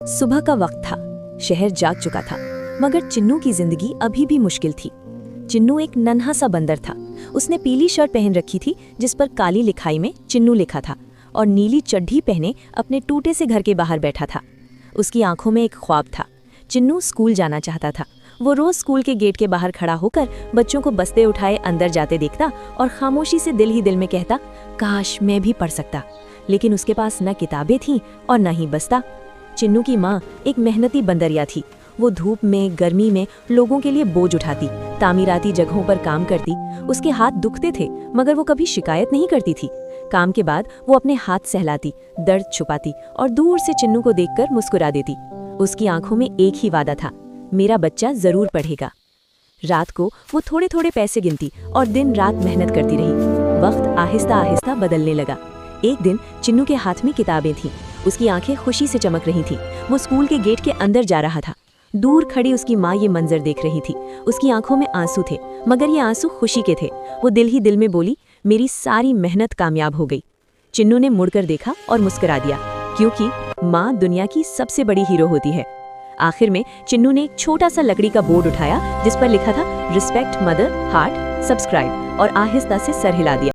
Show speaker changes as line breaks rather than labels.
सुबह का वक्त था। शहर जाग चुका था, मगर चिन्नू की जिंदगी अभी भी मुश्किल थी। चिन्नू एक नन्हा सा बंदर था। उसने पीली शर्ट पहन रखी थी जिस पर काली लिखाई में चिन्नू लिखा था, और नीली चड्ढी पहने अपने टूटे से घर के बाहर बैठा था। उसकी आंखों में एक ख्वाब था। चिन्नू स्कूल जाना चाहता था। वो रोज स्कूल के गेट के बाहर खड़ा होकर बच्चों को बस्ते उठाए अंदर जाते देखता और खामोशी से दिल ही दिल में कहता, काश मैं भी पढ़ सकता। लेकिन उसके पास न किताबें थीं और न ही बस्ता। चिन्नू की माँ एक मेहनती बंदरिया थी। वो धूप में गर्मी में लोगों के लिए बोझ उठाती, तामीराती जगहों पर काम करती। उसके हाथ दुखते थे मगर वो कभी शिकायत नहीं करती थी। काम के बाद वो अपने हाथ सहलाती, दर्द छुपाती और दूर से चिन्नू को देखकर मुस्कुरा देती। उसकी आंखों में एक ही वादा था, मेरा बच्चा जरूर पढ़ेगा। रात को वो थोड़े थोड़े पैसे गिनती और दिन रात मेहनत करती रही। वक्त आहिस्ता आहिस्ता बदलने लगा। एक दिन चिन्नू के हाथ में किताबें थीं। उसकी आंखें खुशी से चमक रही थीं। वो स्कूल के गेट के अंदर जा रहा था। दूर खड़ी उसकी माँ ये मंजर देख रही थी। उसकी आंखों में आंसू थे, मगर ये आंसू खुशी के थे। वो दिल ही दिल में बोली, मेरी सारी मेहनत कामयाब हो गई। चिन्नू ने मुड़कर देखा और मुस्कुरा दिया, क्योंकि माँ दुनिया की सबसे बड़ी हीरो होती है। आखिर में चिन्नू ने एक छोटा सा लकड़ी का बोर्ड उठाया जिस पर लिखा था, रिस्पेक्ट मदर, हार्ट, सब्सक्राइब, और आहिस्ता से सर हिला दिया।